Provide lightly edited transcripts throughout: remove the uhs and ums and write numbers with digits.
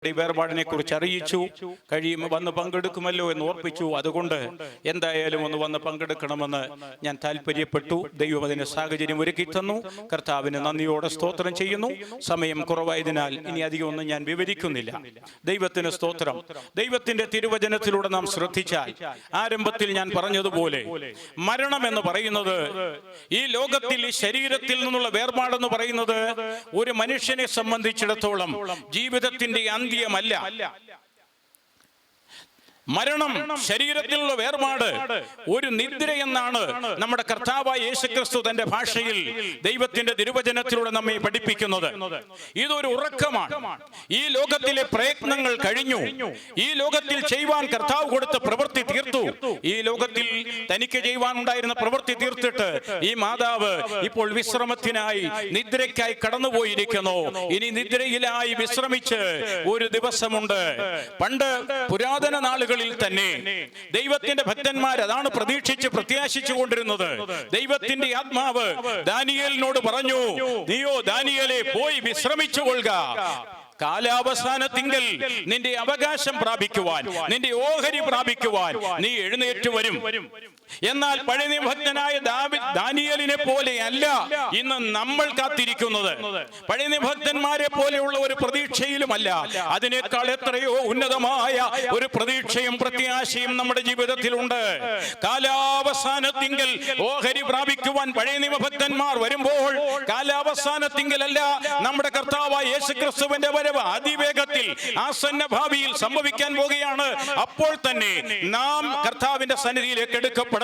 വേർപാടിനെ കുറിച്ച് അറിയിച്ചു. കഴിയുമ്പോൾ വന്ന് പങ്കെടുക്കുമല്ലോ എന്ന് ഓർപ്പിച്ചു. അതുകൊണ്ട് എന്തായാലും ഒന്ന് വന്ന് പങ്കെടുക്കണമെന്ന് ഞാൻ താല്പര്യപ്പെട്ടു. ദൈവം അതിന് സാഹചര്യം ഒരുക്കി തന്നു. കർത്താവിന് നന്ദിയോടെ സ്തോത്രം ചെയ്യുന്നു. സമയം കുറവായതിനാൽ ഇനി അധികം ഒന്നും ഞാൻ വിവരിക്കുന്നില്ല. ദൈവത്തിന് സ്തോത്രം. ദൈവത്തിന്റെ തിരുവചനത്തിലൂടെ നാം ശ്രദ്ധിച്ചാൽ ആരംഭത്തിൽ ഞാൻ പറഞ്ഞതുപോലെ മരണം എന്ന് പറയുന്നത്, ഈ ലോകത്തിൽ ഈ ശരീരത്തിൽ നിന്നുള്ള വേർപാടെന്ന് പറയുന്നത് ഒരു മനുഷ്യനെ സംബന്ധിച്ചിടത്തോളം ജീവിതത്തിന്റെ അന്ത്യമല്ല. മരണം, ശരീരത്തിലുള്ള വേർപാട് ഒരു നിദ്ര എന്നാണ് നമ്മുടെ കർത്താവായ യേശുക്രിസ്തു തന്റെ ഭാഷയിൽ ദൈവത്തിന്റെ തിരുവചനത്തിലൂടെ നമ്മെ പഠിപ്പിക്കുന്നത്. ഇതൊരു ഉറക്കമാണ്. ഈ ലോകത്തിലെ പ്രയത്നങ്ങൾ കഴിഞ്ഞു. ഈ ലോകത്തിൽ ചെയ്യുവാൻ കർത്താവ് കൊടുത്ത പ്രവൃത്തി തീർത്തു. ഈ ലോകത്തിൽ തനിക്ക് ചെയ്യുവാനുണ്ടായിരുന്ന പ്രവൃത്തി തീർത്തിട്ട് ഈ മാതാവ് ഇപ്പോൾ വിശ്രമത്തിനായി, നിദ്രയ്ക്കായി കടന്നുപോയിരിക്കുന്നു. ഇനി നിദ്രയിലായി വിശ്രമിച്ച് ഒരു ദിവസമുണ്ട്. പണ്ട് പുരാതന നാളുകളിൽ തന്നെ ദൈവത്തിന്റെ ഭക്തന്മാർ അതാണ് പ്രതീക്ഷിച്ച് പ്രത്യാശിച്ചു കൊണ്ടിരുന്നത്. ദൈവത്തിന്റെ ആത്മാവ് ദാനിയേലിനോട് പറഞ്ഞു, നീയോ ദാനിയേലേ പോയി വിശ്രമിച്ചു കൊള്ളുക. കാലാവസാനത്തിങ്കൽ നിന്റെ അവകാശം പ്രാപിക്കുവാൻ, നിന്റെ ഓഹരി പ്രാപിക്കുവാൻ നീ എഴുന്നേറ്റ് വരും. എന്നാൽ പഴയ നിബന്ധനായ ദാനിയേലിനെ പോലെ അല്ല ഇന്ന് നമ്മൾ കാത്തിരിക്കുന്നത്. പഴയ നിബന്ധന്മാരെ പോലെയുള്ള ഒരു പ്രതീക്ഷയിലുമല്ല. അതിനേക്കാൾ എത്രയോ ഉന്നതമായ ഒരു പ്രതീക്ഷയും പ്രത്യാശയും നമ്മുടെ ജീവിതത്തിലുണ്ട്. കാലാവസാനത്തിങ്കൽ ഓഹരി പ്രാപിക്കുവാൻ പഴയ നിബന്ധന്മാർ വരുമ്പോൾ, കാലാവസാനത്തിങ്കലല്ല നമ്മുടെ കർത്താവായ യേശുക്രിസ്തുവിന്റെ വരവ് അതിവേഗത്തിൽ ആസന്ന ഭാവിയിൽ സംഭവിക്കാൻ പോകുകയാണ്. അപ്പോൾ തന്നെ നാം കർത്താവിന്റെ സന്നിധിയിലേക്ക് എടുക്കപ്പെടണം.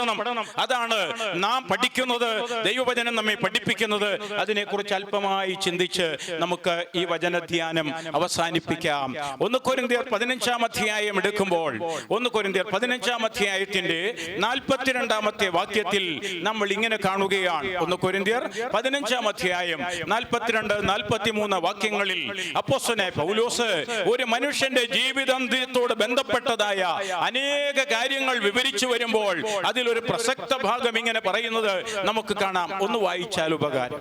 അതാണ് നാം പഠിക്കുന്നത്. ദൈവവചനം നമ്മെ പഠിപ്പിക്കുന്നത്. അതിനെക്കുറിച്ച് അല്പമായി ചിന്തിച്ച് നമുക്ക് ഈ വചനധ്യാനം അവസാനിപ്പിക്കാം. 1 കൊരിന്ത്യർ 15-ാം അധ്യായം എടുക്കുമ്പോൾ 1 കൊരിന്ത്യർ 15-ാം അധ്യായത്തിന്റെ 42-ാമത്തെ വാക്യത്തിൽ നമ്മൾ ഇങ്ങനെ കാണുകയാണ്. 1 കൊരിന്ത്യർ 15-ാം അധ്യായം 42-43 വാക്യങ്ങളിൽ അപ്പോസ്തലനായ പൗലോസ് ഒരു മനുഷ്യന്റെ ജീവിതത്തോട് ബന്ധപ്പെട്ടതായ അനേക കാര്യങ്ങൾ വിവരിച്ചു വരുമ്പോൾ അതിലൊരു പ്രസക്ത ഭാഗം ഇങ്ങനെ പറയുന്നത് നമുക്ക് കാണാം. ഒന്ന് വായിച്ചാൽ ഉപകാരം.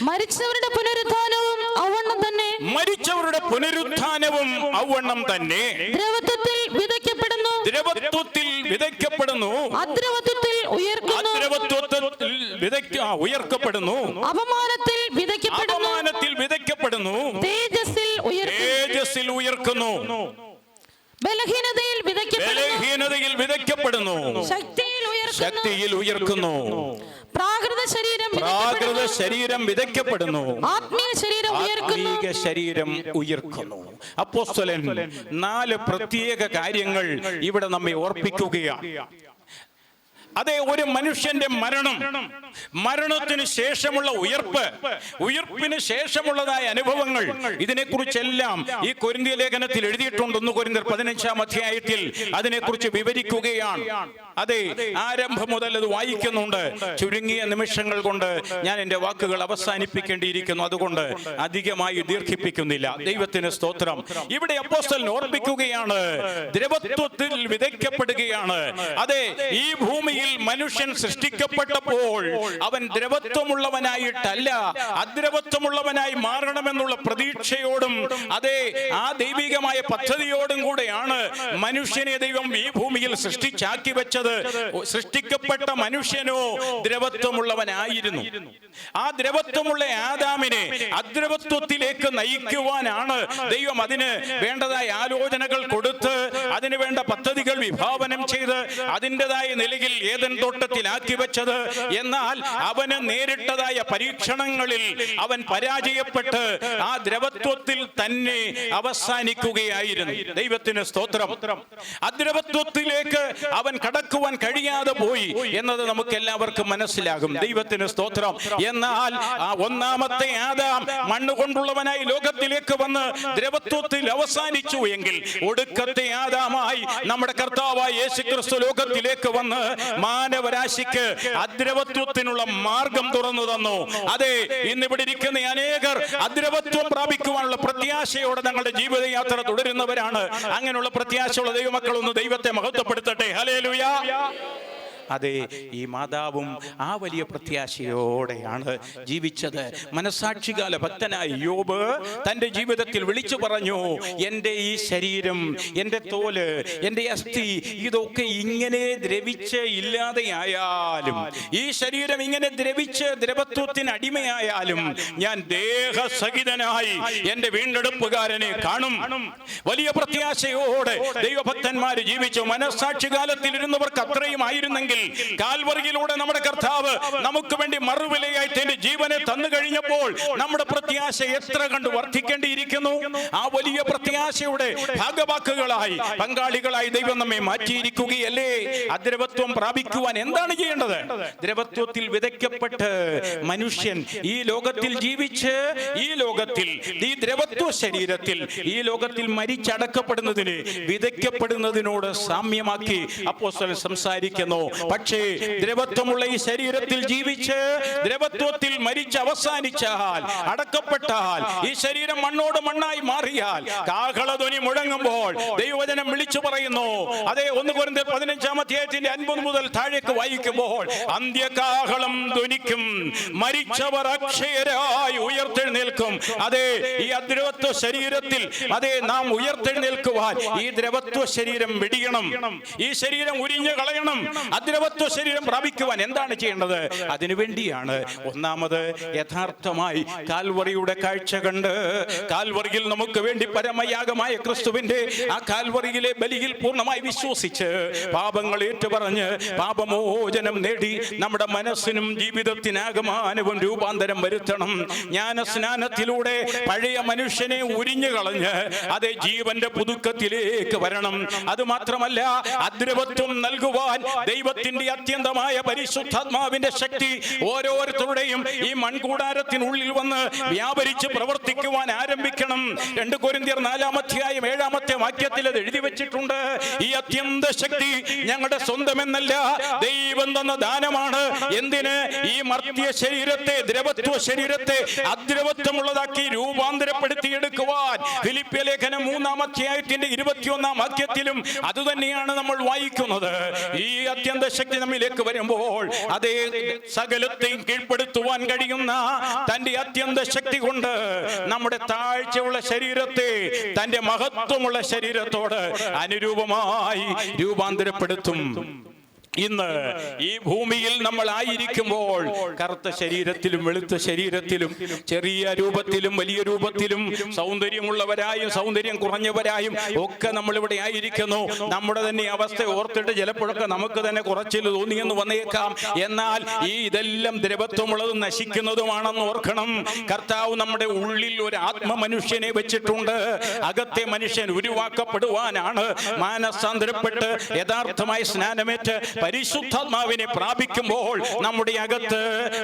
മരിച്ചവരുടെ പുനരുത്ഥാനവും ഔവണ്ണം തന്നെ, മരിച്ചവരുടെ പുനരുത്ഥാനവും ഔവണ്ണം തന്നെ. ദ്രവത്വത്തിൽ വിതയ്ക്കപ്പെടുന്നു, ദ്രവത്വത്തിൽ വിതയ്ക്കപ്പെടുന്നു, അദ്രവത്വത്തിൽ ഉയർക്കുന്നു, അദ്രവത്വത്തിൽ ഉയർക്കപ്പെടുന്നു, അപമാനത്തിൽ വിതയ്ക്കപ്പെടുന്നു, അപമാനത്തിൽ വിതയ്ക്കപ്പെടുന്നു, തേജസ്സിൽ ഉയർക്കുന്നു, ബലഹീനതയിൽ വിതയ്ക്കപ്പെടുന്നു, ശക്തിയിൽ ഉയർക്കുന്നു, പ്രാകൃത ശരീരം വിതയ്ക്കപ്പെടുന്നു, ആത്മീയ ശരീരം ഉയർക്കുന്നു. അപ്പോസ്തലൻ 4 പ്രത്യേക കാര്യങ്ങൾ ഇവിടെ നമ്മെ ഓർപ്പിക്കുകയാണ്. അതെ, ഒരു മനുഷ്യന്റെ മരണം, മരണത്തിന് ശേഷമുള്ള ഉയർപ്പ്, ഉയർപ്പിന് ശേഷമുള്ളതായ അനുഭവങ്ങൾ, ഇതിനെക്കുറിച്ചെല്ലാം ഈ കൊരിന്ത്യ ലേഖനത്തിൽ എഴുതിയിട്ടുണ്ട്. 1 കൊരിന്ത്യർ 15-ാം അധ്യായത്തിൽ അതിനെക്കുറിച്ച് വിവരിക്കുകയാണ്. അതെ, ആരംഭം മുതൽ അത് വായിക്കുന്നുണ്ട്. ചുരുങ്ങിയ നിമിഷങ്ങൾ കൊണ്ട് ഞാൻ എൻ്റെ വാക്കുകൾ അവസാനിപ്പിക്കേണ്ടിയിരിക്കുന്നു. അതുകൊണ്ട് അധികമായി ദീർഘിപ്പിക്കുന്നില്ല. ദൈവത്തിന് സ്തോത്രം. ഇവിടെ അപ്പോസ്തലൻ ഓർമ്മിക്കുകയാണ്, ദ്രവത്വത്തിൽ വിതയ്ക്കപ്പെടുകയാണ്. അതെ, ഈ ഭൂമിയിൽ മനുഷ്യൻ സൃഷ്ടിക്കപ്പെട്ടപ്പോൾ അവൻ ദ്രവത്വമുള്ളവനായിട്ടല്ല, അദ്രവത്വമുള്ളവനായി മാറണമെന്നുള്ള പ്രതീക്ഷയോടും അതെ ആ ദൈവികമായ പദ്ധതിയോടും കൂടെയാണ് മനുഷ്യനെ ദൈവം ഈ ഭൂമിയിൽ സൃഷ്ടിച്ചാക്കി വെച്ചത്. സൃഷ്ടിക്കപ്പെട്ട മനുഷ്യനോ ദ്രവത്വമുള്ളവനായിരുന്നു. ആ ദ്രവത്വമുള്ള ആദാമിനെ അദ്രവത്വത്തിലേക്ക് നയിക്കുവാനാണ് ദൈവം അതിന് വേണ്ടതായ ആലോചനകൾ കൊടുത്ത്, അതിന് വേണ്ട പദ്ധതികൾ വിഭാവനം ചെയ്ത് അതിൻ്റെതായ നിലയിൽ ഏദൻ തോട്ടത്തിലാക്കി വെച്ചത്. എന്നാൽ അവന് നേരിട്ടതായ പരീക്ഷണങ്ങളിൽ അവൻ പരാജയപ്പെട്ട് ആ ദ്രവത്വത്തിൽ തന്നെ അവസാനിക്കുകയായിരുന്നു. ദൈവത്തിന് സ്തോത്രം. അദ്രവത്വത്തിലേക്ക് അവൻ കടക്കുവാൻ കഴിയാതെ പോയി എന്നത് നമുക്ക് എല്ലാവർക്കും മനസ്സിലാകും. ദൈവത്തിന് സ്തോത്രം. എന്നാൽ ആ ഒന്നാമത്തെ ആദാം മണ്ണുകൊണ്ടുള്ളവനായി ലോകത്തിലേക്ക് വന്ന് ദ്രവത്വത്തിൽ അവസാനിച്ചു എങ്കിൽ, ഒടുക്കത്തെ ആദാമായി നമ്മുടെ കർത്താവായ യേശുക്രിസ്തു ലോകത്തിലേക്ക് വന്ന് മാനവരാശിക്ക് അദ്രവത്വത്തിനുള്ള മാർഗം തുറന്നു തന്നു. അതെ, ഇന്നിവിടെ ഇരിക്കുന്ന അനേകർ അദ്രവത്വം പ്രാപിക്കുവാനുള്ള പ്രത്യാശയോടെ ഞങ്ങളുടെ ജീവിതയാത്ര തുടരുന്നവരാണ്. അങ്ങനെയുള്ള പ്രത്യാശയുള്ള ദൈവമക്കൾ ഒന്ന് ദൈവത്തെ മഹത്വപ്പെടുത്തട്ടെ. ഹല്ലേലൂയ. അതെ, ഈ മാതാവും ആ വലിയ പ്രത്യാശയോടെയാണ് ജീവിച്ചത്. മനസാക്ഷികാല ഭക്തനായ യോബ് തന്റെ ജീവിതത്തിൽ വിളിച്ചു പറഞ്ഞു, എൻ്റെ ഈ ശരീരം, എൻ്റെ തോല്, എൻ്റെ അസ്ഥി ഇതൊക്കെ ഇങ്ങനെ ദ്രവിച്ച് ഇല്ലാതെയായാലും, ഈ ശരീരം ഇങ്ങനെ ദ്രവിച്ച് ദ്രവത്വത്തിന് അടിമയായാലും ഞാൻ ദേഹസഹിതനായി എൻ്റെ വീണ്ടെടുപ്പുകാരനെ കാണും. വലിയ പ്രത്യാശയോടെ ദൈവഭക്തന്മാര് ജീവിച്ചു. മനസാക്ഷി കാലത്തിൽ ഇരുന്നവർക്ക് അത്രയും ആയിരുന്നെങ്കിൽ കാൽവറിയിലൂടെ നമ്മുടെ കർത്താവ് നമുക്ക് വേണ്ടി മറുവിലയായി തന്റെ ജീവനെ തന്നു കഴിഞ്ഞപ്പോൾ നമ്മുടെ പ്രത്യാശ എത്ര കണ്ട് വർദ്ധിക്കേണ്ടിയിരിക്കുന്നു. ആ വലിയ പ്രത്യാശയുടെ ഭാഗവാക്കുകളായി, പങ്കാളികളായി ദൈവം നമ്മെ മാറ്റിയിരിക്കുകയല്ലേ. അദ്രവത്വം പ്രാപിക്കുവാൻ എന്താണ് ചെയ്യേണ്ടത്? ദ്രവത്വത്തിൽ വിതയ്ക്കപ്പെട്ട് മനുഷ്യൻ ഈ ലോകത്തിൽ ജീവിച്ച്, ഈ ലോകത്തിൽ, ഈ ദ്രവത്വ ശരീരത്തിൽ, ഈ ലോകത്തിൽ മരിച്ചടക്കപ്പെടുന്നതിന് വിതയ്ക്കപ്പെടുന്നതിനോട് സാമ്യമാക്കി അപ്പോസ്തലൻ സംസാരിക്കുന്നു. പക്ഷേ ദ്രവത്വമുള്ള ഈ ശരീരത്തിൽ ജീവിച്ച് ദ്രവത്വത്തിൽ മരിച്ച് അവസാനിച്ചാൽ, അടക്കപ്പെട്ടാൽ, ഈ ശരീരം മണ്ണോട് മണ്ണായി മാറിയാൽ, കാഹളധ്വനി മുഴങ്ങുമ്പോൾ ദൈവവചനം വിളിച്ചു പറയുന്നു. അതേ, 1 കൊരിന്ത്യർ 15-ാം അധ്യായത്തിന്റെ 50 മുതൽ താഴേക്ക് വായിക്കുമ്പോൾ, അന്ത്യകാഹളം ധ്വനിക്കും, മരിച്ചവർ അക്ഷയരായി ഉയർത്തെഴുന്നേൽക്കും. അതെ, ഈ അദ്രവത്വ ശരീരത്തിൽ അതെ നാം ഉയർത്തെഴുന്നേൽക്കുവാൻ ഈ ദ്രവത്വ ശരീരം വെടിയണം, ഈ ശരീരം ഉരിഞ്ഞു കളയണം. അദ്രവത്വ ശരീരം പ്രാപിക്കുവാൻ എന്താണ് ചെയ്യേണ്ടത്? അതിനുവേണ്ടിയാണ് ഒന്നാമത് യഥാർത്ഥമായി കാൽവറിയുടെ കാഴ്ച കണ്ട്, കാൽവറിയിൽ നമുക്ക് വേണ്ടി പരമയാഗമായ ക്രിസ്തുവിന്റെ ആ കാൽവറിയിലെ ബലിയിൽ പൂർണ്ണമായി വിശ്വസിച്ച് പാപങ്ങൾ ഏറ്റുപറഞ്ഞ് പാപമോചനം നേടി നമ്മുടെ മനസ്സിനും ജീവിതത്തിനാകമാനവും രൂപാന്തരം വരുത്തണം. ജ്ഞാനസ്നാനത്തിലൂടെ പഴയ മനുഷ്യനെ ഉരിഞ്ഞു കളഞ്ഞ് അതേ ജീവന്റെ പുതുക്കത്തിലേക്ക് വരണം. അത് മാത്രമല്ല, അദ്രവത്വം നൽകുവാൻ ദൈവത്തിന്റെ അത്യന്തമായ പരിശുദ്ധാത്മാവിന്റെ ശക്തി ഓരോരുത്തരുടെയും ഈ മൺകൂടാരത്തിനുള്ളിൽ വന്ന് വ്യാപരിച്ച് പ്രവർത്തിക്കുവാൻ ആരംഭിക്കണം. 2 കൊരിന്ത്യർ 4-ാം അധ്യായം 7-ാമത്തെ വാക്യത്തിൽ അത് എഴുതി വെച്ചിട്ടുണ്ട്. ഈ അത്യന്ത ശക്തി ഞങ്ങളുടെ സ്വന്തമെന്നല്ല, ദൈവം തന്ന ദാനമാണ്. എന്തിന്? ഈ മർത്യ ശരീരത്തെ, ദ്രവത്വ ശരീരത്തെ അദ്രവത്വമുള്ളതാക്കി രൂപാന്തരപ്പെടുത്തിയെടുക്കുവാൻ. ഫിലിപ്പിയ ലേഖനം 3-ാം അധ്യായത്തിന്റെ 21-ാം വാക്യത്തിലും അതുതന്നെയാണ് നമ്മൾ വായിക്കുന്നത്. ഈ അത്യന്ത ശക്തി നമ്മിലേക്ക് വരുമ്പോൾ അതേ സകലത്തെയും കീഴ്പ്പെടുത്തുവാൻ കഴിയുന്ന തന്റെ അത്യന്ത ശക്തി കൊണ്ട് നമ്മുടെ താഴ്ചയുള്ള ശരീരത്തെ തന്റെ മഹത്വമുള്ള ശരീരത്തോട് അനുരൂപമായി രൂപാന്തരപ്പെടുത്തും. ഇന്ന് ഈ ഭൂമിയിൽ നമ്മൾ ആയിരിക്കുമ്പോൾ കറുത്ത ശരീരത്തിലും വെളുത്ത ശരീരത്തിലും, ചെറിയ രൂപത്തിലും വലിയ രൂപത്തിലും, സൗന്ദര്യമുള്ളവരായും സൗന്ദര്യം കുറഞ്ഞവരായും ഒക്കെ നമ്മൾ ഇവിടെ ആയിരിക്കുന്നു. നമ്മുടെ തന്നെ അവസ്ഥ ഓർത്തിട്ട് ചിലപ്പോഴൊക്കെ നമുക്ക് തന്നെ കുറച്ചിൽ തോന്നിയെന്ന് വന്നേക്കാം. എന്നാൽ ഈ ഇതെല്ലാം ദ്രവത്വമുള്ളതും നശിക്കുന്നതുമാണെന്ന് ഓർക്കണം. കർത്താവ് നമ്മുടെ ഉള്ളിൽ ഒരു ആത്മ മനുഷ്യനെ വെച്ചിട്ടുണ്ട്. അകത്തെ മനുഷ്യൻ ഉരുവാക്കപ്പെടുവാനാണ്. മാനസാന്തരപ്പെട്ട് യഥാർത്ഥമായി സ്നാനമേറ്റ് പരിശുദ്ധാത്മാവിനെ പ്രാപിക്കുമ്പോൾ നമ്മുടെ അകത്ത്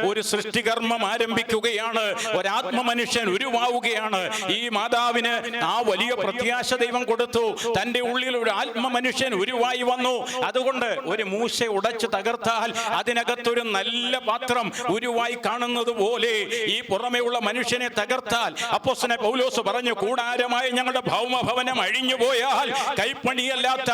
ഒരു സൃഷ്ടികർമ്മം ആരംഭിക്കുകയാണ്. ഒരാത്മ മനുഷ്യൻ ഉരുവാവുകയാണ്. ഈ മാതാവിന് ആ വലിയ പ്രത്യാശ ദൈവം കൊടുത്തു. തന്റെ ഉള്ളിൽ ഒരു ആത്മ മനുഷ്യൻ ഉരുവായി വന്നു. അതുകൊണ്ട് ഒരു മൂശ ഉടച്ച് തകർത്താൽ അതിനകത്തൊരു നല്ല പാത്രം ഉരുവായി കാണുന്നത് പോലെ ഈ പുറമെയുള്ള മനുഷ്യനെ തകർത്താൽ, അപ്പോസ്തലൻ പൗലോസ് പറഞ്ഞു, കൂടാരമായ ഞങ്ങളുടെ ഭൗമഭവനം അഴിഞ്ഞു പോയാൽ കൈപ്പണിയല്ലാത്ത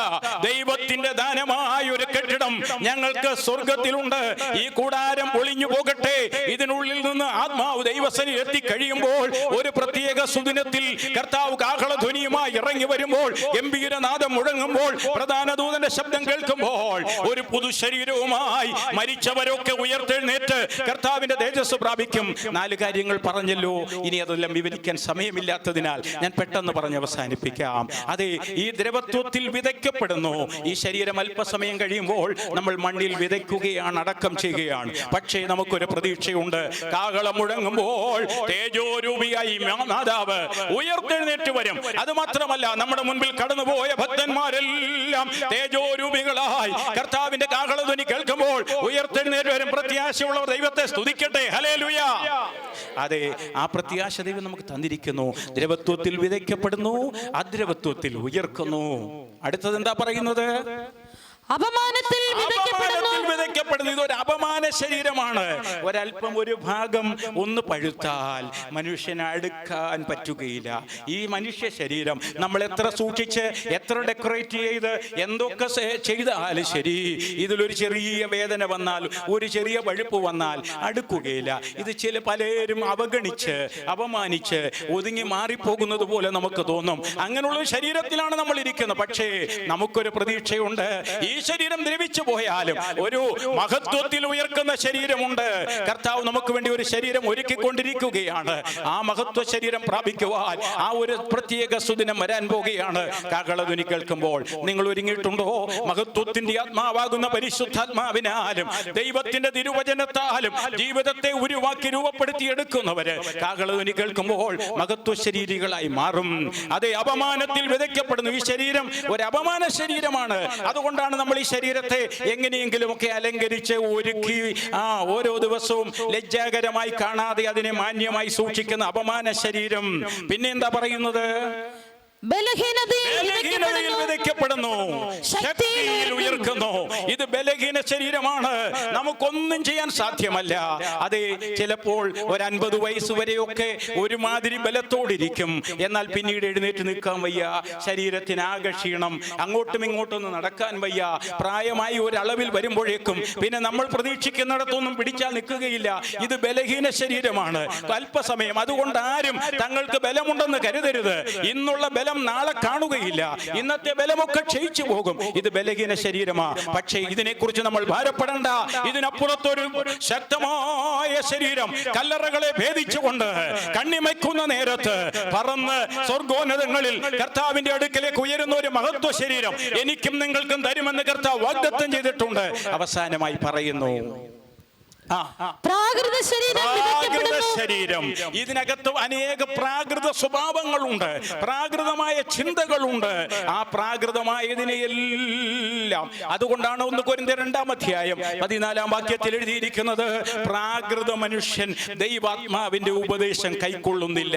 ദൈവത്തിന്റെ ദാനമായ ഒരു കെട്ടിടം ഞങ്ങൾക്ക് സ്വർഗത്തിലുണ്ട്. ഈ കൂടാരം ഒളിഞ്ഞു പോകട്ടെ. ഇതിനുള്ളിൽ നിന്ന് ആത്മാവ് ദൈവസന്നിധിയിൽ എത്തിക്കഴിയുമ്പോൾ ഒരു പ്രത്യേക സുദിനത്തിൽ കർത്താവ് കാഹളധ്വനിയുമായി ഇറങ്ങി വരുമ്പോൾ, ഗംഭീരനാദം മുഴങ്ങുമ്പോൾ, പ്രധാന ദൂതന്റെ ശബ്ദം കേൾക്കുമ്പോൾ ഒരു പുതു ശരീരവുമായി മരിച്ചവരൊക്കെ ഉയർത്തെഴുന്നേറ്റ് കർത്താവിന്റെ തേജസ് പ്രാപിക്കും. 4 കാര്യങ്ങൾ പറഞ്ഞല്ലോ. ഇനി അതെല്ലാം വിവരിക്കാൻ സമയമില്ലാത്തതിനാൽ ഞാൻ പെട്ടെന്ന് പറഞ്ഞ് അവസാനിപ്പിക്കാം. അതെ, ഈ ദ്രവത്വത്തിൽ വിതയ്ക്കപ്പെടുന്നു. ഈ ശരീരം അല്പസമയം കഴിയുമ്പോൾ നമ്മൾ മണ്ണിൽ വിതയ്ക്കുകയാണ്, അടക്കം ചെയ്യുകയാണ്. പക്ഷേ നമുക്കൊരു പ്രതീക്ഷയുണ്ട്. കാഹളം മുഴങ്ങുമ്പോൾ തേജോരൂപിയായി മാതാവ് ഉയർത്തെഴുന്നേറ്റ് വരും. അത് മാത്രമല്ല, നമ്മുടെ മുൻപിൽ കടന്നുപോയ ഭക്തന്മാരെല്ലാം തേജോരൂപികളായി കർത്താവിന്റെ കാഹളധ്വനി കേൾക്കുമ്പോൾ ഉയർത്തെഴുന്നേറ്റ് വരും. പ്രത്യാശയുള്ളവർ ദൈവത്തെ സ്തുതിക്കട്ടെ. ഹല്ലേലൂയ. അതെ, ആ പ്രത്യാശ ദൈവം നമുക്ക് തന്നിരിക്കുന്നു. ദ്രവത്വത്തിൽ വിതയ്ക്കപ്പെടുന്നു, അദ്രവത്വത്തിൽ ഉയർക്കുന്നു. അടുത്തത് എന്താ പറയുന്നത്? അപമാനത്തിൽ വിതയ്ക്കപ്പെടുന്നു. ഇതൊരു അപമാന ശരീരമാണ്. ഒരല്പം ഒരു ഭാഗം ഒന്ന് പഴുത്താൽ മനുഷ്യനെ അടുക്കാൻ പറ്റുകയില്ല. ഈ മനുഷ്യ ശരീരം നമ്മൾ എത്ര സൂക്ഷിച്ച് എത്ര ഡെക്കറേറ്റ് ചെയ്ത് എന്തൊക്കെ ചെയ്താലും ശരി, ഇതിലൊരു ചെറിയ വേദന വന്നാൽ ഒരു ചെറിയ പഴുപ്പ് വന്നാൽ അടുക്കുകയില്ല. ഇത് പലരും അവഗണിച്ച് അപമാനിച്ച് ഒതുങ്ങി മാറിപ്പോകുന്നത് പോലെ നമുക്ക് തോന്നും. അങ്ങനെയുള്ള ശരീരത്തിലാണ് നമ്മൾ ഇരിക്കുന്നത്. പക്ഷേ നമുക്കൊരു പ്രതീക്ഷയുണ്ട്. ഈ ശരീരം ദ്രവിച്ചു പോയാലും ഒരു മഹത്വത്തിൽ ഉയർക്കുന്ന ശരീരമുണ്ട്. കർത്താവ് നമുക്ക് വേണ്ടി ഒരു ശരീരം ഒരുക്കിക്കൊണ്ടിരിക്കുകയാണ്. ആ മഹത്വ ശരീരം പ്രാപിക്കുവാൻ ആ ഒരു പ്രത്യേക സുദിനം വരാൻ പോകുകയാണ്. കാഹളധ്വനി കേൾക്കുമ്പോൾ നിങ്ങൾ ഒരുങ്ങിയിട്ടുണ്ടോ? മഹത്വത്തിന്റെ ആത്മാവാകുന്ന പരിശുദ്ധാത്മാവിനാലും ദൈവത്തിന്റെ തിരുവചനത്താലും ജീവിതത്തെ ഉരുവാക്കി രൂപപ്പെടുത്തിയെടുക്കുന്നവര് കാഹളധ്വനി കേൾക്കുമ്പോൾ മഹത്വ ശരീരികളായി മാറും. അതെ, അപമാനത്തിൽ വിതയ്ക്കപ്പെടുന്നു. ഈ ശരീരം ഒരു അപമാന ശരീരമാണ്. അതുകൊണ്ടാണ് നമ്മൾ ഈ ശരീരത്തെ എങ്ങനെയെങ്കിലും ഒക്കെ അലങ്കരിച്ച് ഒരുക്കി ഓരോ ദിവസവും ലജ്ജാകരമായി കാണാതെ അതിനെ മാന്യമായി സൂക്ഷിക്കുന്ന അപമാന ശരീരം. പിന്നെ എന്താ പറയുന്നത്? ബലഹീനതയിൽ വിതയ്ക്കപ്പെടുന്നു, ശക്തിയിൽ ഉയർക്കുന്നു. ഇത് ബലഹീന ശരീരമാണ്. നമുക്കൊന്നും ചെയ്യാൻ സാധ്യമല്ല. അതെ, ചിലപ്പോൾ ഒരു 50 വയസ്സ് വരെയൊക്കെ ഒരുമാതിരി ബലത്തോടിരിക്കും. എന്നാൽ പിന്നീട് എഴുന്നേറ്റ് നിൽക്കാൻ വയ്യ, ശരീരത്തിനാകെ ക്ഷീണം, അങ്ങോട്ടും ഇങ്ങോട്ടൊന്നും നടക്കാൻ വയ്യ. പ്രായമായി ഒരളവിൽ വരുമ്പോഴേക്കും പിന്നെ നമ്മൾ പ്രതീക്ഷിക്കുന്നിടത്തൊന്നും പിടിച്ചാൽ നിൽക്കുകയില്ല. ഇത് ബലഹീന ശരീരമാണ്. അല്പസമയം. അതുകൊണ്ട് ആരും തങ്ങൾക്ക് ബലമുണ്ടെന്ന് കരുതരുത്. ഇന്നുള്ള ബലം നാളെ കാണുകയില്ല. ഇന്നത്തെ ബലമൊക്കെ ക്ഷയിച്ചു പോകും. ഇത് ബലഹീന ശരീരമാ. പക്ഷേ ഇതിനെക്കുറിച്ച് നമ്മൾ ഭാരപ്പെടേണ്ട. ഇതിനപ്പുറത്തൊരു ശക്തമായ ശരീരം കല്ലറകളെ ഭേദിച്ചുകൊണ്ട് കണ്ണിമയ്ക്കുന്ന നേരത്ത് പറന്ന് സ്വർഗോന്നതങ്ങളിൽ കർത്താവിന്റെ അടുക്കലേക്ക് ഉയരുന്ന ഒരു മഹത്വ ശരീരം എനിക്കും നിങ്ങൾക്കും തരുമെന്ന് കർത്താവ് വാഗ്ദത്തം ചെയ്തിട്ടുണ്ട്. അവസാനമായി പറയുന്നു, പ്രാകൃത ശരീരം. ഇതിനകത്ത് അനേക പ്രാകൃത സ്വഭാവങ്ങളുണ്ട്, പ്രാകൃതമായ ചിന്തകളുണ്ട്. ആ പ്രാകൃതമായതിനെയെല്ലാം അതുകൊണ്ടാണ് 1 കൊരിന്ത്യർ 2-ാം അധ്യായം 14-ാം വാക്യത്തിൽ എഴുതിയിരിക്കുന്നത്, പ്രാകൃത മനുഷ്യൻ ദൈവാത്മാവിന്റെ ഉപദേശം കൈക്കൊള്ളുന്നില്ല.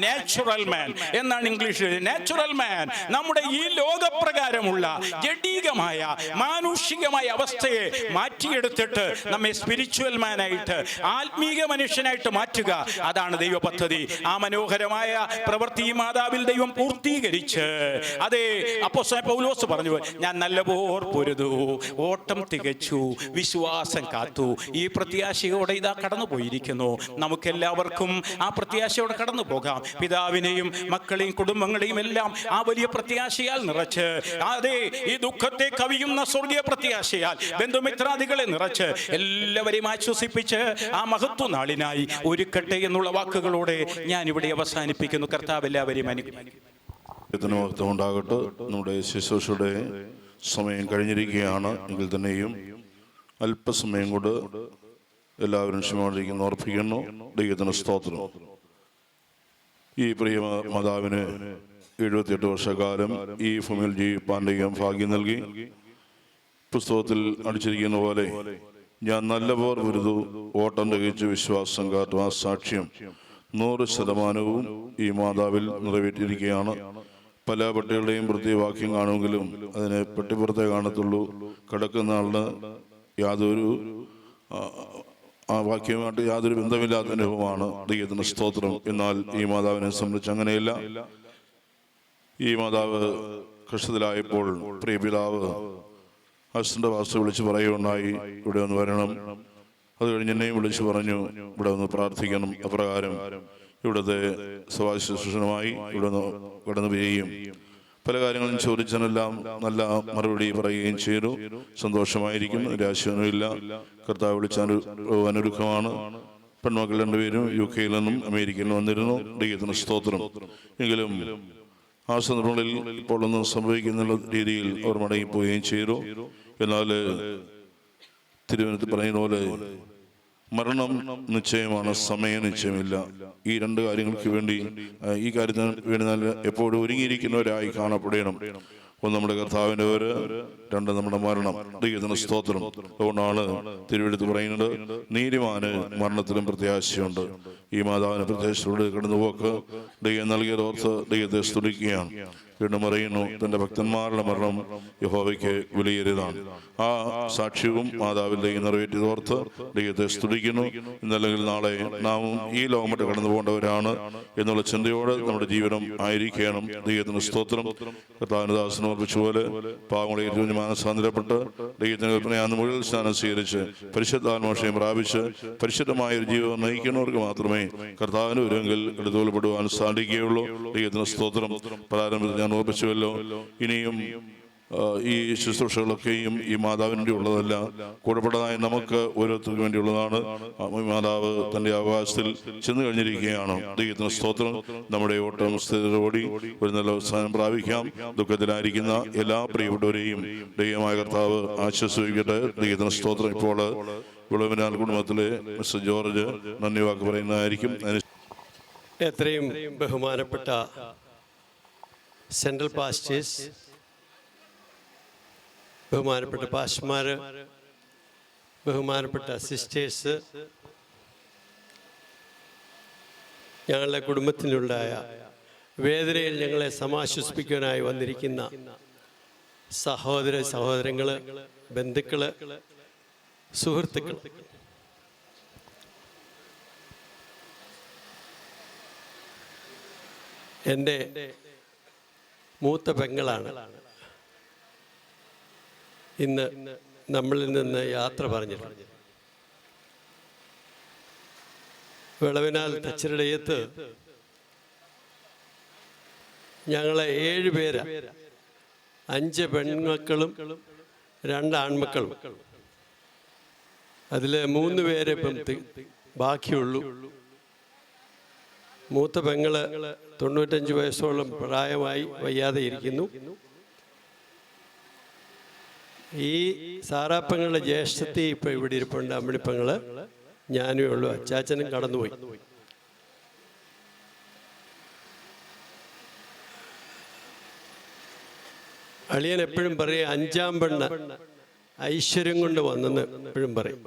നാച്ചുറൽ മാൻ എന്നാണ് ഇംഗ്ലീഷിൽ. നാച്ചുറൽ മാൻ നമ്മുടെ ഈ ലോകപ്രകാരമുള്ള ജഡീകമായ മാനുഷികമായ അവസ്ഥയെ മാറ്റിയെടുത്തിട്ട് നമ്മെ സ്പിരിച്വൽ മാനായിട്ട്, ആത്മീക മനുഷ്യനായിട്ട് മാറ്റുക. അതാണ് ദൈവ പദ്ധതി. ആ മനോഹരമായ പ്രവൃത്തി മാതാവിൽ ദൈവം പൂർത്തീകരിച്ച്, അതെ, അപ്പോസ്തലൻ പൗലോസ് പറഞ്ഞു, ഞാൻ നല്ലപോർ പൊരുതു, ഓട്ടം തികച്ചു, വിശ്വാസം കാത്തു. ഈ പ്രത്യാശയോടെ ഇതാ കടന്നു പോയിരിക്കുന്നു. നമുക്കെല്ലാവർക്കും ആ പ്രത്യാശയോടെ കടന്നു പോകാം. പിതാവിനെയും മക്കളെയും കുടുംബങ്ങളെയും എല്ലാം ആ വലിയ പ്രത്യാശയാൽ നിറച്ച്, അതെ, ഈ ദുഃഖത്തെ കവിയുന്ന സ്വർഗീയ പ്രത്യാശയാൽ ബന്ധുമിത്രാദികളെ നിറച്ച് എല്ലാവരെയും ആശ്വസിപ്പിച്ച് ആ മഹത്വ നാളിനായി ഒരുക്കട്ടെ എന്നുള്ള വാക്കുകളോടെ ഞാൻ ഇവിടെ അവസാനിപ്പിക്കുന്നു. കർത്താവ് എല്ലാവരെയും അനുഗ്രഹിക്കട്ടെ. ഉണ്ടാകട്ടെ. നമ്മുടെ ശുശ്രൂഷയുടെ സമയം കഴിഞ്ഞിരിക്കുകയാണ്. എങ്കിൽ തന്നെയും അല്പസമയം കൊണ്ട് എല്ലാവരും ക്ഷമയോടിരിക്കുന്നു ഓർപ്പിക്കുന്നു. ദൈവത്തിന് സ്തോത്രം. ഈ പ്രിയ മാതാവിന് 78 വർഷക്കാലം ഈ ഭൂമിയിൽ ജീവിപ്പാൻ ദൈവം ഭാഗ്യം നൽകി. പുസ്തകത്തിൽ അടിച്ചിരിക്കുന്ന പോലെ, ഞാൻ നല്ലപോർ പൊരുതു, ഓട്ടം തികച്ചു, വിശ്വാസം കാത്തു. ആ സാക്ഷ്യം 100% ഈ മാതാവിൽ നിറവേറ്റിയിരിക്കുകയാണ്. പല പട്ടികളുടെയും പ്രത്യവാക്യം കാണുമെങ്കിലും അതിനെ പെട്ടിപ്പുറത്തേ കാണത്തുള്ളൂ. കിടക്കുന്ന ആളിന് യാതൊരു ആ വാക്യവുമായിട്ട് യാതൊരു ബന്ധമില്ലാത്ത അനുഭവമാണ്. ദൈവത്തിന് സ്തോത്രം. എന്നാൽ ഈ മാതാവിനെ സംബന്ധിച്ച് അങ്ങനെയല്ല. ഈ മാതാവ് കഷ്ടത്തിലായപ്പോൾ പ്രിയ പിതാവ് അസിസ്റ്റന്റ് പാസ്റ്റർ വിളിച്ച് പറയുകയുണ്ടായി, ഇവിടെ ഒന്ന് വരണം. അത് കഴിഞ്ഞ് എന്നെയും വിളിച്ച് പറഞ്ഞു, ഇവിടെ ഒന്ന് പ്രാർത്ഥിക്കണം. അപ്രകാരം ഇവിടുത്തെ സഭാശുശ്രൂഷണമായി ഇവിടെ നിന്ന് കടന്നു വരികയും പല കാര്യങ്ങളും ചോദിച്ചതിനെല്ലാം നല്ല മറുപടി പറയുകയും ചെയ്തു. സന്തോഷമായിരിക്കുന്നു, നിരാശയൊന്നുമില്ല. കർത്താവ് വിളിച്ച അനുരുഖമാണ്. പെൺമക്കൾ 2 പേരും UK നിന്നും അമേരിക്കയിൽ നിന്നും വന്നിരുന്നു. ദൈവത്തിന് സ്തോത്രം. എങ്കിലും ആ സന്ദർഭങ്ങളിൽ ഇപ്പോൾ ഒന്നും സംഭവിക്കുന്ന രീതിയിൽ അവർ മടങ്ങിപ്പോവുകയും ചെയ്തു. എന്നാൽ തിരുവനന്തപുരത്ത് പറയുന്ന പോലെ മരണം നിശ്ചയമാണ്, സമയം നിശ്ചയമില്ല. ഈ 2 കാര്യങ്ങൾക്ക് വേണ്ടി, ഈ കാര്യത്തിന് വേണ്ടി എപ്പോഴും ഒരുങ്ങിയിരിക്കുന്നവരായി കാണപ്പെടണം. ഒന്ന് നമ്മുടെ കർത്താവിൻ്റെ പേര്, 2 നമ്മുടെ മരണം. ദൈവത്തിന് സ്തോത്രം. അതുകൊണ്ടാണ് തിരുവെടുത്ത് പറയുന്നത്, നീതിമാന് മരണത്തിലും പ്രത്യാശയുണ്ട്. ഈ മാതാവിന് പ്രത്യാശയോട് കടന്നുപോക്ക് ദൈവം നൽകിയതോർത്ത് ദൈവത്തെ സ്തുതിക്കുകയാണ്. വീണ്ടും പറയുന്നു, തൻ്റെ ഭക്തന്മാരുടെ മരണം യഹോവയ്ക്ക് വിലയേറിയതാണ്. ആ സാക്ഷ്യവും മാതാവിൻ്റെ നിറവേറ്റിയതോർത്ത് ദൈവത്തെ സ്തുതിക്കുന്നു. ഇന്നല്ലെങ്കിൽ നാളെ നാമും ഈ ലോകം വിട്ട് കടന്നു പോകേണ്ടവരാണ് എന്നുള്ള ചിന്തയോട് നമ്മുടെ ജീവനം ആയിരിക്കണം. ദൈവത്തിന് സ്തോത്രം. കർത്താവിനുദാസന് ഓർപ്പിച്ചപോലെ പാവങ്ങളെ മാനസാന്തരപ്പെട്ട് ദൈവത്തിന് കൽപ്പനയാന്ന് മുഴുവൻ സ്നാനം സ്വീകരിച്ച് പരിശുദ്ധാത്മാക്ഷയം പ്രാപിച്ച് പരിശുദ്ധമായ ഒരു ജീവിതം നയിക്കുന്നവർക്ക് മാത്രമേ കർത്താവിന് ഒരുവെങ്കിൽ എടുത്തുകൊള്ളപ്പെടുവാൻ സാധിക്കുകയുള്ളൂ. ദൈവത്തിന് സ്തോത്രം. പ്രാരംഭത്തിൽ ഞാൻ ഓർപ്പിച്ചുവല്ലോ, ഇനിയും ഈ ശുശ്രൂഷകളൊക്കെയും ഈ മാതാവിൻ്റെ ഉള്ളതല്ല, കൂടപ്പെട്ടതായി നമുക്ക് ഓരോരുത്തർക്കും വേണ്ടിയുള്ളതാണ്. മാതാവ് തൻ്റെ അവകാശത്തിൽ ചെന്ന് കഴിഞ്ഞിരിക്കുകയാണ്. ദൈവത്തിന് സ്തോത്രം. നമ്മുടെ ഓട്ടം സ്ഥിരതയോടി ഒരു നല്ല അവസാനം പ്രാപിക്കാം. ദുഃഖത്തിലായിരിക്കുന്ന എല്ലാ പ്രിയപ്പെട്ടവരെയും ദൈവമായ കർത്താവ് ആശ്വസിപ്പിക്കട്ടെ. ദൈവത്തിന് സ്തോത്രം. ഇപ്പോൾ വിളവിനാൽ കുടുംബത്തിലെ മിസ്റ്റർ ജോർജ് നന്ദി വാക്ക് പറയുന്നതായിരിക്കും. എത്രയും ബഹുമാനപ്പെട്ട സെൻട്രൽ പാസ്റ്റേഴ്സ്, ബഹുമാനപ്പെട്ട പാസ്റ്റർമാർ, ബഹുമാനപ്പെട്ട സിസ്റ്റേഴ്സ്, ഞങ്ങളുടെ കുടുംബത്തിനുണ്ടായ വേദനയിൽ ഞങ്ങളെ സമാശ്വസിപ്പിക്കാനായി വന്നിരിക്കുന്ന സഹോദരങ്ങൾ, ബന്ധുക്കൾ, സുഹൃത്തുക്കൾ, എൻ്റെ മൂത്ത പെങ്ങളാണ് ഇന്ന് നമ്മളിൽ നിന്ന് യാത്ര പറഞ്ഞിട്ടുണ്ട്. വിളവിനാൽ തച്ചരുടെയത്ത് ഞങ്ങളെ 7 പേര്, 5 പെൺമക്കളും 2 ആൺമക്കളും. അതിൽ 3 പേരെ ഇപ്പം ബാക്കിയുള്ളൂ. മൂത്ത പെങ്ങള് 95 വയസ്സോളം പ്രായമായി വയ്യാതെ ഇരിക്കുന്നു. ഈ സാറാപ്പങ്ങളുടെ ജ്യേഷ്ഠത്തി ഇപ്പം ഇവിടെ ഇരിപ്പുണ്ട്. അമ്മിണിപ്പങ്ങള്, ഞാനേ ഉള്ളൂ. അച്ചാച്ചനും കടന്നുപോയി. അളിയൻ എപ്പോഴും പറയും, 5-ാം പെണ്ണ് ഐശ്വര്യം കൊണ്ട് വന്നെന്ന് എപ്പോഴും പറയും.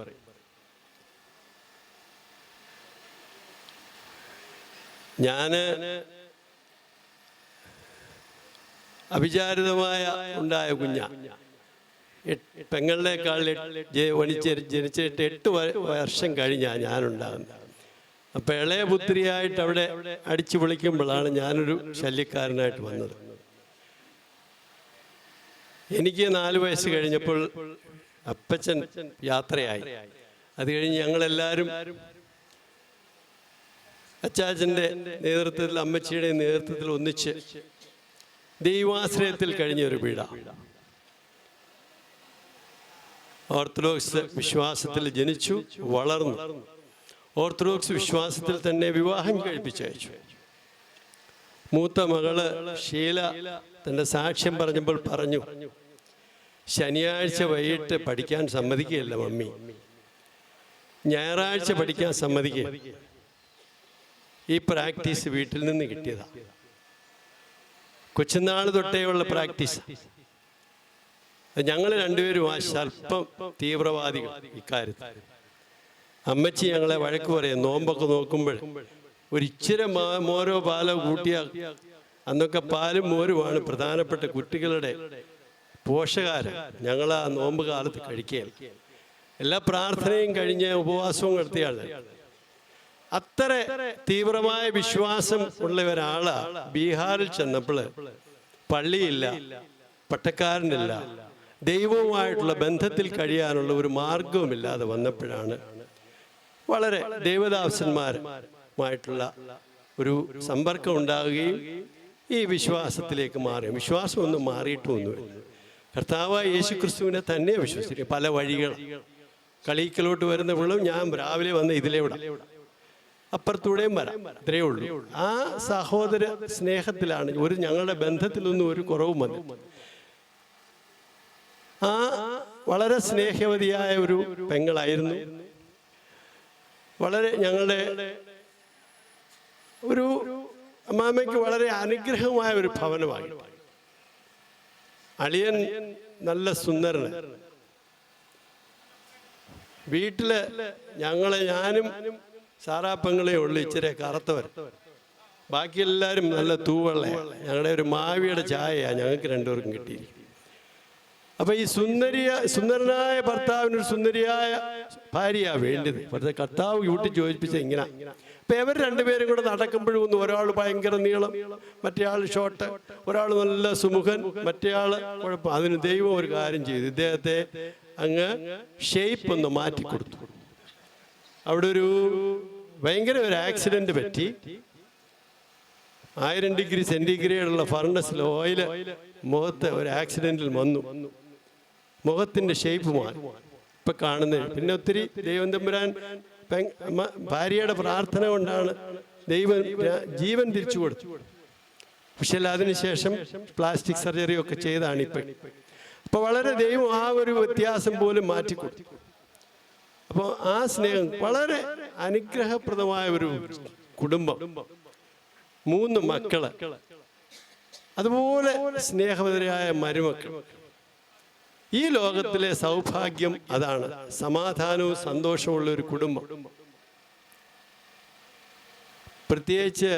ഞാന് അവിചാരിതമായ ഉണ്ടായ കുഞ്ഞ, പെങ്ങളിനേക്കാൾ ജനിച്ചിട്ട് 8 വർഷം കഴിഞ്ഞാണ് ഞാനുണ്ടാകുന്നത്. അപ്പം ഇളയ പുത്രിയായിട്ട് അവിടെ അടിച്ചു പൊളിക്കുമ്പോഴാണ് ഞാനൊരു ശല്യക്കാരനായിട്ട് വന്നത്. എനിക്ക് 4 വയസ്സ് കഴിഞ്ഞപ്പോൾ അപ്പച്ചൻ യാത്രയായി. അത് കഴിഞ്ഞ് ഞങ്ങളെല്ലാവരും അച്ചാച്ചൻ്റെ നേതൃത്വത്തിൽ, അമ്മച്ചിയുടെ നേതൃത്വത്തിൽ ഒന്നിച്ച് ദൈവാശ്രയത്തിൽ കഴിഞ്ഞ ഒരു വീടാണ്. ഓർത്തഡോക്സ് വിശ്വാസത്തിൽ ജനിച്ചു വളർന്നു. ഓർത്തഡോക്സ് വിശ്വാസത്തിൽ തന്നെ വിവാഹം കഴിപ്പിച്ചയച്ചു. മൂത്ത മകള് ഷീല തൻ്റെ സാക്ഷ്യം പറഞ്ഞപ്പോൾ പറഞ്ഞു, ശനിയാഴ്ച വൈകിട്ട് പഠിക്കാൻ സമ്മതിക്കുകയില്ല മമ്മി, ഞായറാഴ്ച പഠിക്കാൻ സമ്മതിക്കുക. ഈ പ്രാക്ടീസ് വീട്ടിൽ നിന്ന് കിട്ടിയതാണ്. കൊച്ചുനാൾ തൊട്ടേ ഉള്ള പ്രാക്ടീസ്. ഞങ്ങൾ രണ്ടുപേരും അല്പം തീവ്രവാദികൾ ഇക്കാര്യത്തിൽ. അമ്മച്ചി ഞങ്ങളെ വഴക്ക് പറയും. നോമ്പൊക്കെ നോക്കുമ്പോൾ ഒരിച്ചിരി മോരോ പാലോ കൂട്ടിയാൽ, അന്നൊക്കെ പാലും മോരുമാണ് പ്രധാനപ്പെട്ട കുട്ടികളുടെ പോഷകാരം, ഞങ്ങൾ ആ നോമ്പ് കാലത്ത് കഴിക്കുകയാണ്. എല്ലാ പ്രാർത്ഥനയും കഴിഞ്ഞ് ഉപവാസവും നടത്തിയാണ്. അത്ര തീവ്രമായ വിശ്വാസം ഉള്ള ഒരാളാണ്. ബീഹാറിൽ ചെന്നപ്പോൾ പള്ളിയില്ല, പട്ടക്കാരനില്ല, ദൈവവുമായിട്ടുള്ള ബന്ധത്തിൽ കഴിയാനുള്ള ഒരു മാർഗവുമില്ലാതെ വന്നപ്പോഴാണ് വളരെ ദൈവദാസന്മാരുമായിട്ടുള്ള ഒരു സമ്പർക്കം ഉണ്ടാവുകയും ഈ വിശ്വാസത്തിലേക്ക് മാറി. വിശ്വാസമൊന്നും മാറിയിട്ടൊന്നുമില്ല. കർത്താവായ യേശുക്രിസ്തുവിനെ തന്നെ വിശ്വസിക്കും. പല വഴികൾ കളീക്കലോട്ട് വരുന്ന വെള്ളം ഞാൻ രാവിലെ വന്ന് ഇതിലെ വിടാം, അപ്പുറത്തൂടെയും വരാം, ഇത്രയേ ഉള്ളൂ. ആ സഹോദര സ്നേഹത്തിലാണ് ഞങ്ങളുടെ ബന്ധത്തിലൊന്നും ഒരു കുറവും വന്നു. ആ വളരെ സ്നേഹവതിയായ ഒരു പെങ്ങളായിരുന്നു. വളരെ ഞങ്ങളുടെ ഒരു അമ്മാമ്മയ്ക്ക് വളരെ അനുഗ്രഹമായ ഒരു ഭവനമായി. അളിയൻ നല്ല സുന്ദരന്. വീട്ടില് ഞാനും സാറാപ്പങ്ങളെ ഉള്ളു ഇച്ചിരി കറുത്തവർ. ബാക്കി എല്ലാവരും നല്ല തൂവെള്ളയാണ്. ഞങ്ങളുടെ ഒരു മാവിയുടെ ചായയാണ് ഞങ്ങൾക്ക് രണ്ടുപേർക്കും കിട്ടിയിരിക്കുന്നത്. അപ്പം ഈ സുന്ദരനായ ഭർത്താവിനൊരു സുന്ദരിയായ ഭാര്യയാണ് വേണ്ടത്. പക്ഷേ കർത്താവ് യൂട്ടി ചോദിപ്പിച്ചത് ഇങ്ങനെ. അപ്പം ഇവർ രണ്ടുപേരും കൂടെ നടക്കുമ്പോഴും ഒന്ന് ഒരാൾ ഭയങ്കര നീളം, മറ്റേയാൾ ഷോർട്ട്, ഒരാൾ നല്ല സുമുഖൻ, മറ്റേയാൾ കുഴപ്പം. അതിന് ദൈവം ഒരു കാര്യം ചെയ്തു, ഇദ്ദേഹത്തെ അങ്ങ് ഷേപ്പ് ഒന്ന് മാറ്റിക്കൊടുത്തു. അവിടെ ഒരു ഭയങ്കര ഒരു ആക്സിഡന്റ് പറ്റി. 1000 ഡിഗ്രി സെന്റിഗ്രേഡുള്ള ഫർണസിൽ ഓയിൽ മുഖത്ത് ഒരു ആക്സിഡന്റിൽ വന്നു. മുഖത്തിന്റെ ഷേപ്പ് മാറി ഇപ്പൊ കാണുന്നത്. പിന്നെ ഒത്തിരി ദൈവം തമ്പുരാൻ ഭാര്യയുടെ പ്രാർത്ഥന കൊണ്ടാണ് ദൈവം ജീവൻ തിരിച്ചു കൊടുത്തു. പക്ഷേ അതിനുശേഷം പ്ലാസ്റ്റിക് സർജറി ഒക്കെ ചെയ്താണ് ഇപ്പം. അപ്പോൾ വളരെ ദൈവം ആ ഒരു വ്യത്യാസം പോലും മാറ്റിക്കൊടുത്തു. അപ്പോൾ ആ സ്നേഹം വളരെ അനുഗ്രഹപ്രദമായ ഒരു കുടുംബം, 3 മക്കള്, അതുപോലെ സ്നേഹവതരായ മരുമക്കൾ. ഈ ലോകത്തിലെ സൗഭാഗ്യം അതാണ്, സമാധാനവും സന്തോഷമുള്ള ഒരു കുടുംബം. പ്രത്യേകിച്ച്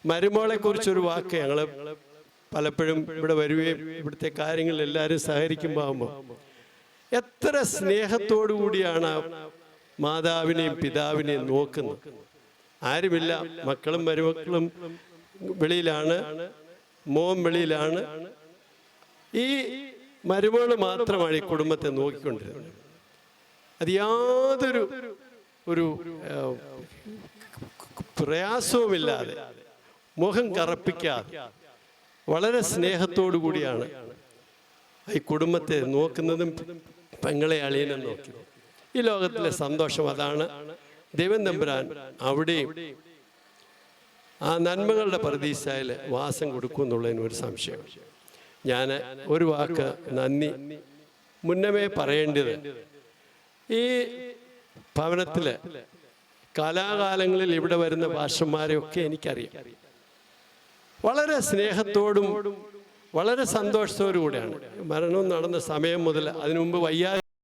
മരുമകളെ കുറിച്ചൊരു വാക്ക് ഞങ്ങൾ പലപ്പോഴും ഇവിടെ വരികയും ഇവിടുത്തെ കാര്യങ്ങളിൽ എല്ലാവരും സഹകരിക്കുമ്പോൾ എത്ര സ്നേഹത്തോടു കൂടിയാണ് മാതാവിനെയും പിതാവിനെയും നോക്കുന്നത്. ആരുമില്ല, മക്കളും മരുമക്കളും വെളിയിലാണ്, മോൻ വെളിയിലാണ്. ഈ മരുമകൾ മാത്രമാണ് ഈ കുടുംബത്തെ നോക്കിക്കൊണ്ടിരുന്നത്. അത് യാതൊരു പ്രയാസവുമില്ലാതെ, മുഖം കറപ്പിക്കാതെ, വളരെ സ്നേഹത്തോടു കൂടിയാണ് ഈ കുടുംബത്തെ നോക്കുന്നതും പെങ്ങളെ അളിയനും നോക്കി. ഈ ലോകത്തിലെ സന്തോഷം അതാണ്. ദൈവം തമ്പുരാൻ അവിടെയും ആ നന്മകളുടെ പ്രതീക്ഷയിൽ വാസം കൊടുക്കും എന്നുള്ളതിന് ഒരു സംശയം. ഞാൻ ഒരു വാക്ക് നന്ദി മുന്നമേ പറയേണ്ടത്, ഈ ഭവനത്തിൽ കാലാകാലങ്ങളിൽ ഇവിടെ വരുന്ന ഭാഷന്മാരെയൊക്കെ എനിക്കറിയാം. വളരെ സ്നേഹത്തോടും വളരെ സന്തോഷത്തോടു കൂടെയാണ്. മരണം നടന്ന സമയം മുതൽ അതിനു മുമ്പ് വയ്യാതെ